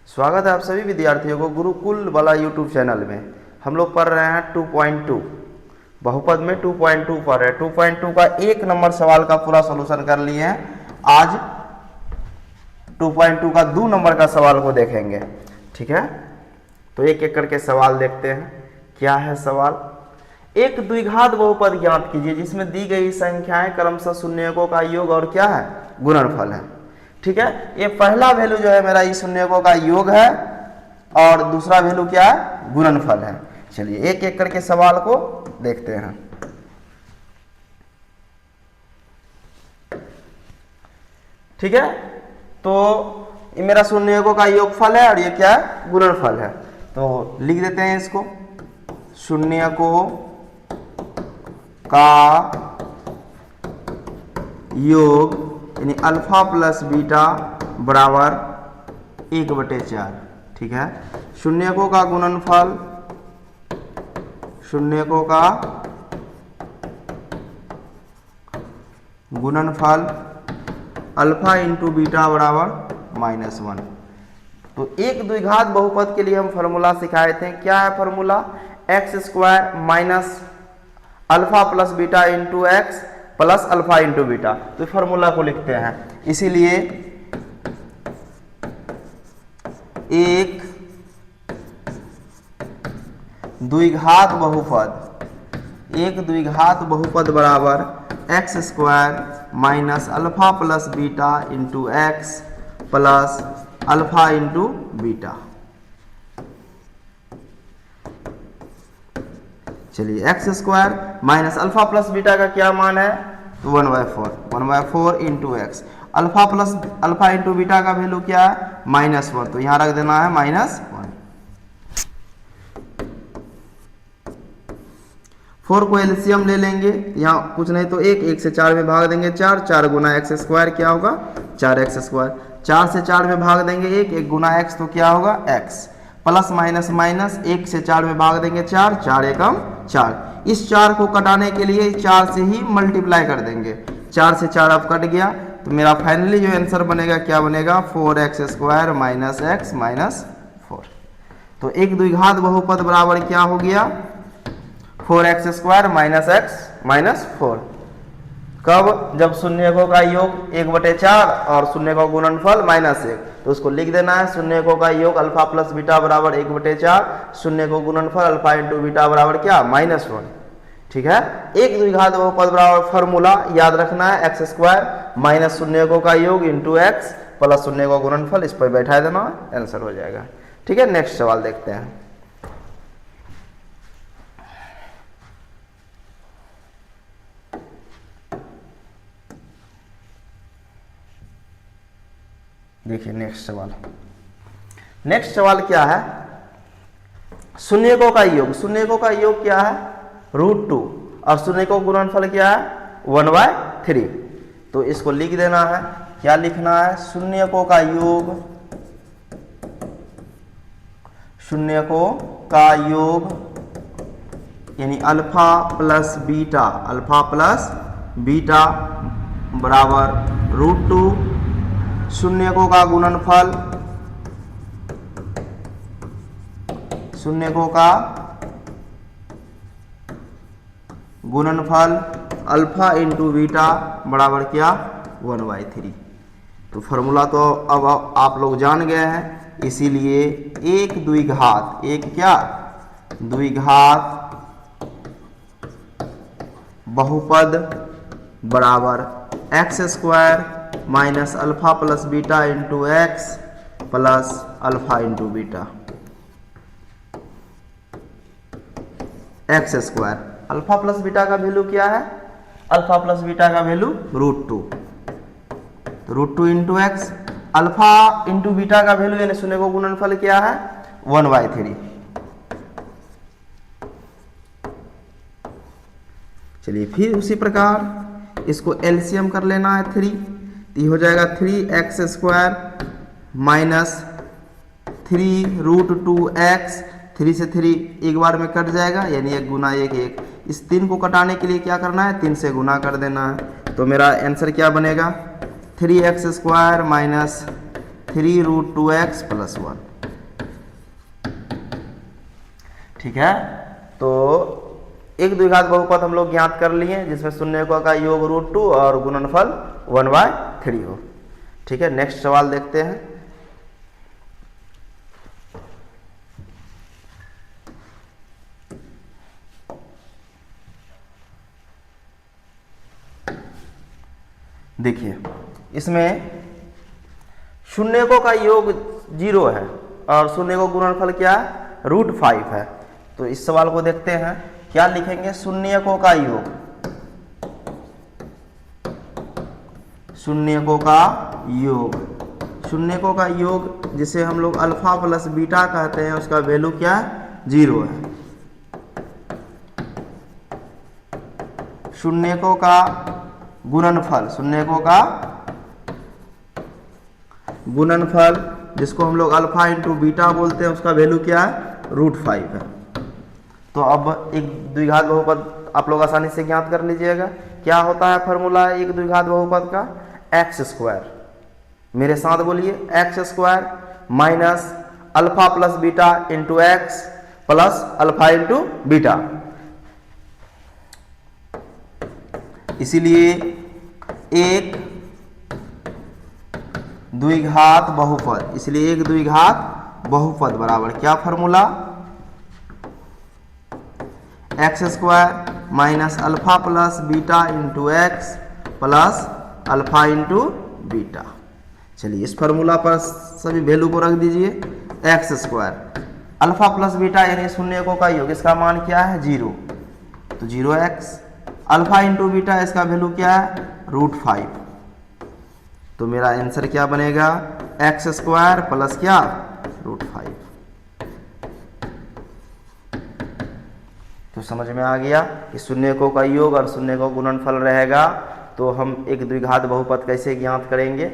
स्वागत है आप सभी विद्यार्थियों को गुरुकुल वाला यूट्यूब चैनल में। हम लोग पढ़ रहे हैं 2.2 बहुपद में 2.2 पढ़ रहे हैं। 2.2 का 1 नंबर सवाल का पूरा सॉल्यूशन कर लिए हैं। आज 2.2 का 2 नंबर का सवाल को देखेंगे। ठीक है, तो एक एक करके सवाल देखते हैं। क्या है सवाल? एक द्विघात बहुपद ज्ञात कीजिए जिसमें दी गई संख्याएं क्रमशः शून्यकों का योग और क्या है, गुणनफल है। ठीक है, ये पहला वैल्यू जो है मेरा इस शून्यकों का योग है और दूसरा वैल्यू क्या है, गुणनफल है। चलिए एक एक करके सवाल को देखते हैं। ठीक है, तो ये मेरा शून्यकों का योगफल है और ये क्या है, गुणनफल है। तो लिख देते हैं इसको, शून्यकों का योग यानी अल्फा प्लस बीटा बराबर 1/4। ठीक है, शून्यकों का गुणनफल, शून्यकों का गुणनफल अल्फा इंटू बीटा बराबर -1। तो एक द्विघात बहुपद के लिए हम फॉर्मूला सिखाए थे। क्या है formula? x² minus alpha plus beta into X plus alpha into beta. तो फॉर्मूला को लिखते हैं। इसीलिए एक द्विघात बहुपद, एक द्विघात बहुपद बराबर x² minus alpha plus beta into X plus alpha into beta. चलिए x² minus alpha plus beta का क्या मान है, तो 1/4 into X. Alpha plus alpha into beta का वैल्यू क्या है, -1। तो यहां रख देना है -1। 4 को एलसीएम ले लेंगे, यहाँ कुछ नहीं तो 1 से 4 में भाग देंगे 4 गुना x² क्या होगा, 4x²। 4 से 4 में भाग देंगे 1 गुना x तो क्या होगा, x। प्लस माइनस माइनस 1 से 4 में भाग देंगे 4 एकम 4। इस 4 को कटाने के लिए 4 से ही मल्टीप्लाई कर देंगे। 4 से 4 अब कट गया तो मेरा फाइनली जो आंसर बनेगा क्या बनेगा, 4x² माइनस x माइनस 4। तो एक द्विघात बहुपद बराबर क्या हो गया, 4x² माइनस x माइनस 4। कब? जब शून्यकों का योग 1/4 और शून्य का गुणनफल -1। तो उसको लिख देना है, शून्यकों का योग अल्फा प्लस बीटा बराबर 1/4, शून्य को गुणनफल अल्फा इंटू बीटा बराबर क्या, -1। ठीक है, एक द्विघात बहुपद बराबर फॉर्मूला याद रखना है, x² माइनस शून्यकों का योग इंटू एक्स प्लस शून्य का गुणनफल, इस पर बैठा देना, आंसर हो जाएगा। ठीक है, नेक्स्ट सवाल देखते हैं। देखिए नेक्स्ट सवाल। नेक्स्ट सवाल क्या है, शून्यकों का योग। शून्यकों का योग क्या है, √2 और शून्यकों का गुणनफल क्या है, 1/3। तो इसको लिख देना है। क्या लिखना है, शून्यकों का योग, शून्यकों का योग यानी अल्फा प्लस बीटा बराबर √2, शून्यकों का गुणनफल, शून्यकों का गुणनफल अल्फा इंटू बीटा बराबर क्या, 1/3। तो फॉर्मूला तो अब आप लोग जान गए हैं। इसीलिए एक द्विघात, एक क्या, द्विघात बहुपद बराबर x² minus alpha plus beta into X plus alpha into beta. x², alpha plus beta का वैल्यू क्या है, अल्फा प्लस बीटा का वैल्यू √2। तो √2 into X, alpha into beta का वैल्यू यानी शून्य को गुणनफल क्या है, 1/3। चलिए फिर उसी प्रकार इसको एलसीएम कर लेना है 3। ये हो जाएगा 3x² माइनस 3√2x। 3 से 3 एक बार में कट जाएगा यानी 1 गुना 1। इस 3 को कटाने के लिए क्या करना है, 3 से गुना कर देना है। तो मेरा आंसर क्या बनेगा, 3x² माइनस 3√2x + 1। ठीक है, तो एक द्विघात बहुपद हम लोग ज्ञात कर लिए जिसमें शून्यकों का योग √2 और गुणनफल 1/3 हो। ठीक है, नेक्स्ट सवाल देखते हैं। देखिए, इसमें शून्यकों का योग 0 है और शून्यकों गुणनफल क्या है, √5 है। तो इस सवाल को देखते हैं, क्या लिखेंगे, शून्यकों का योग, शून्यकों का योग, शून्यकों का योग जिसे हम लोग अल्फा प्लस बीटा कहते हैं, उसका वैल्यू क्या है, 0 है। शून्यकों का गुणनफल, शून्यकों का गुणनफल जिसको हम लोग अल्फा इंटू बीटा बोलते हैं, उसका वैल्यू क्या है, √5 है। तो अब एक द्विघात बहुपद आप लोग आसानी से ज्ञात कर लीजिएगा। क्या होता है फॉर्मूला एक द्विघात बहुपद का, x², मेरे साथ बोलिए, x² minus alpha plus beta into X plus alpha into beta. इसीलिए एक द्विघात बहुपद, इसलिए एक द्विघात बहुपद बराबर क्या formula, x² minus alpha plus beta into X plus alpha into beta. चलिए, इस फॉर्मूला पर सभी वैल्यू को रख दीजिए। x² अल्फा प्लस बीटा यानी शून्यकों का योग, इसका मान क्या है, 0, तो 0x, अल्फा इंटू बीटा इसका वैल्यू क्या है, √5। तो मेरा आंसर क्या बनेगा, x² प्लस क्या, √5। तो समझ में आ गया कि शून्यकों का योग और शून्यकों का गुणनफल रहेगा। तो हम एक द्विघात बहुपद कैसे ज्ञात करेंगे,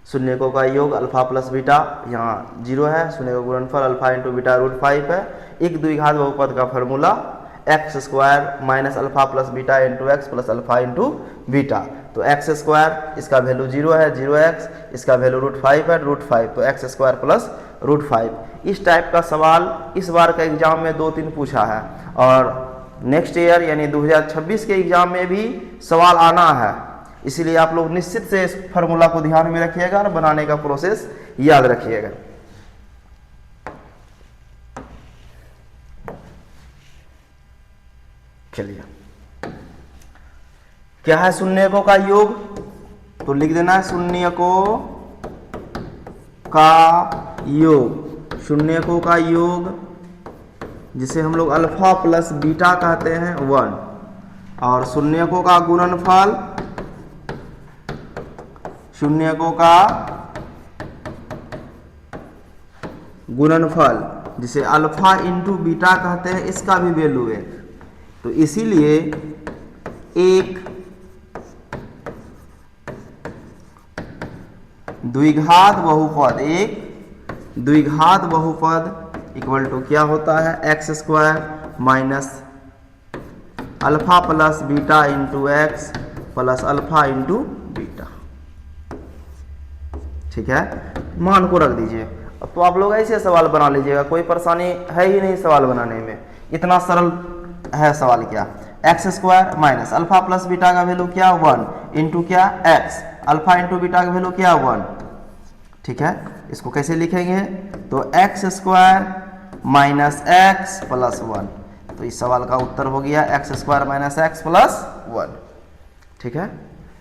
शून्यकों का योग अल्फा प्लस बीटा यहाँ 0 है, शून्यकों का गुणनफल अल्फा इंटू बीटा √5 है। एक द्विघात बहुपद का formula x² minus alpha plus beta into X plus alpha into beta. तो x² इसका वैल्यू 0 है, 0x, इसका वैल्यू √5 है, √5, तो x² प्लस √5। इस टाइप का सवाल इस बार का एग्जाम में 2-3 पूछा है और नेक्स्ट ईयर यानी 2026 के एग्जाम में भी सवाल आना है। इसीलिए आप लोग निश्चित से इस फार्मूला को ध्यान में रखिएगा और बनाने का प्रोसेस याद रखिएगा। चलिए, क्या है शून्यकों का योग, तो लिख देना है शून्यकों का योग, शून्यकों का योग जिसे हम लोग अल्फा प्लस बीटा कहते हैं 1, और शून्यकों का गुणनफल, शून्यकों का गुणनफल जिसे अल्फा इंटू बीटा कहते हैं, इसका भी वैल्यू 1। तो इसीलिए एक द्विघात बहुपद, एक द्विघात बहुपद इक्वल टू क्या होता है, x² minus alpha plus beta into X plus alpha into beta. ठीक है, मान को रख दीजिए। अब तो आप लोग ऐसे सवाल बना लीजिएगा, कोई परेशानी है ही नहीं सवाल बनाने में, इतना सरल है सवाल। क्या, x² minus alpha plus beta का वैल्यू क्या, 1 इंटू क्या, x, अल्फा इंटू बीटा का वैल्यू क्या, 1। ठीक है, इसको कैसे लिखेंगे, तो x² माइनस एक्स प्लस 1। तो इस सवाल का उत्तर हो गया x² माइनस एक्स प्लस 1। ठीक है,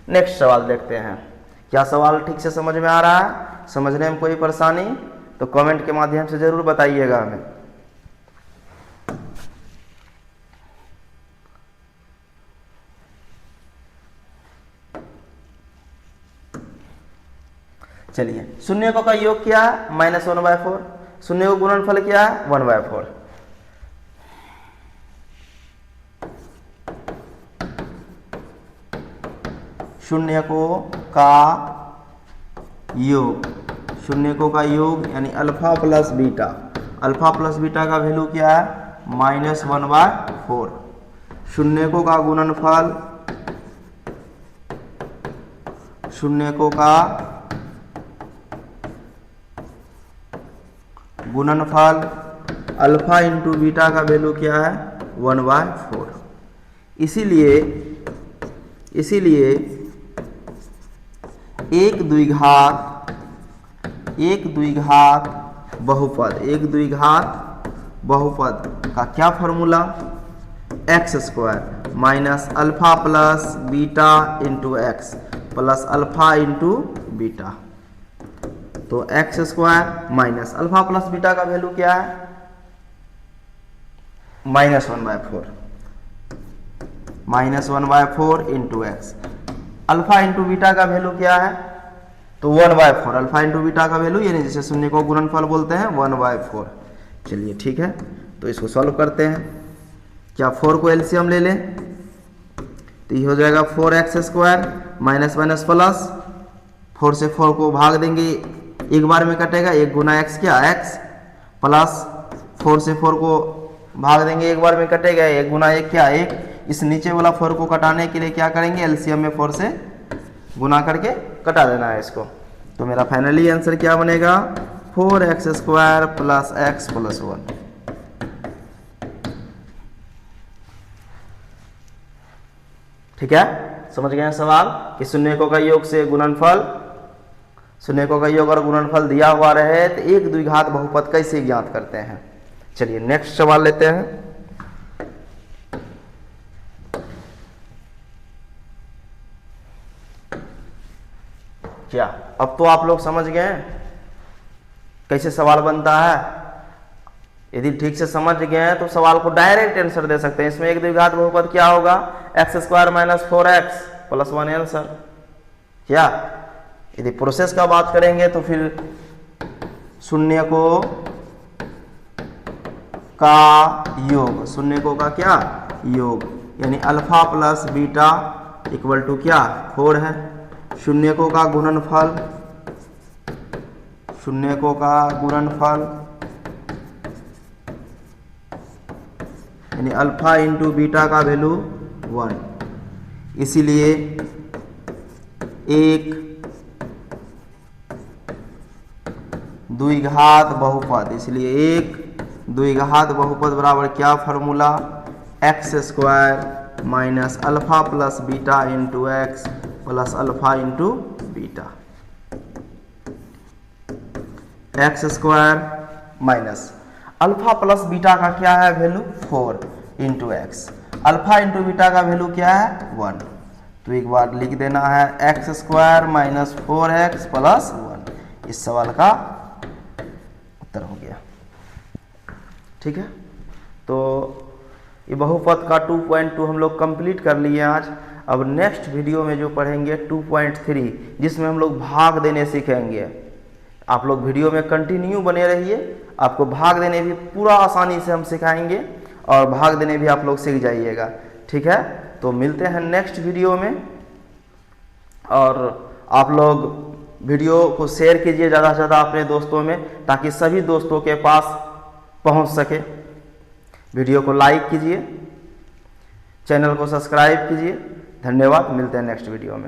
नेक्स्ट सवाल देखते हैं। क्या सवाल ठीक से समझ में आ रहा है, समझने में कोई परेशानी तो कमेंट के माध्यम से जरूर बताइएगा हमें। चलिए, शून्यकों का योग क्या है, -1/4, शून्य का गुणनफल क्या है, 1/4। शून्यकों का योग, शून्यकों का योग यानी alpha plus beta, alpha plus beta का वैल्यू क्या है, -1/4। शून्यकों का गुणनफल, शून्यकों का गुणनफल अल्फा इंटू बीटा का वैल्यू क्या है 1/4। इसीलिए एक द्विघात बहुपद का क्या formula, X square minus alpha plus beta into X plus alpha into beta. तो X square minus alpha plus beta का वैल्यू क्या है -1/4 into X. Alpha into beta का वैल्यू क्या है तो 1/4। अल्फा इंटू बीटा का वैल्यू यानी जिसे शून्य को गुणनफल बोलते हैं 1/4। चलिए ठीक है, तो इसको सॉल्व करते हैं। क्या 4 को एलसीएम ले लें तो ये हो जाएगा 4x square minus minus plus, 4 से 4 को भाग देंगे एक बार में कटेगा, 1 गुना x क्या x प्लस 4 से 4 को भाग देंगे एक बार में कटेगा, 1 गुना 1 क्या 1। इस नीचे वाला 4 को कटाने के लिए क्या करेंगे, एलसीएम में 4 से गुना करके कटा देना है इसको। तो मेरा फाइनली आंसर क्या बनेगा 4x square plus x plus 1। ठीक है, समझ गए हैं सवाल कि शून्यकों का योग से गुणनफल, शून्यकों का योग और गुणनफल दिया हुआ रहे तो एक द्विघात बहुपद कैसे ज्ञात करते हैं। चलिए नेक्स्ट सवाल लेते हैं। क्या अब तो आप लोग समझ गए कैसे सवाल बनता है। यदि ठीक से समझ गए हैं तो सवाल को डायरेक्ट आंसर दे सकते हैं। इसमें एक द्विघात बहुपद क्या होगा, x square minus 4x plus 1 answer. क्या यदि प्रोसेस का बात करेंगे तो फिर शून्यकों का योग, शून्यकों का क्या योग, यानी alpha plus beta equal to क्या 4 है। शून्यकों का गुणनफल, शून्यकों का गुणनफल यानी अल्फा इंटू बीटा का वैल्यू 1। इसीलिए एक द्विघात बहुपद, इसलिए एक द्विघात बहुपद बराबर क्या formula, X square minus alpha plus beta into X plus alpha into beta. X square minus alpha plus beta का क्या है value 4 into X, alpha into beta का वैल्यू क्या है 1। तो एक बार लिख देना है x square minus 4x plus 1। इस सवाल का उत्तर हो गया। ठीक है, तो ये बहुपद का 2.2 हम लोग कंप्लीट कर लिए आज। अब नेक्स्ट वीडियो में जो पढ़ेंगे 2.3 जिसमें हम लोग भाग देने सीखेंगे। आप लोग वीडियो में कंटिन्यू बने रहिए, आपको भाग देने भी पूरा आसानी से हम सिखाएंगे और भाग देने भी आप लोग सीख जाइएगा। ठीक है, तो मिलते हैं नेक्स्ट वीडियो में। और आप लोग वीडियो को शेयर कीजिए ज़्यादा से ज़्यादा अपने दोस्तों में, ताकि सभी दोस्तों के पास पहुंच सके। वीडियो को लाइक कीजिए, चैनल को सब्सक्राइब कीजिए। धन्यवाद, मिलते हैं नेक्स्ट वीडियो में।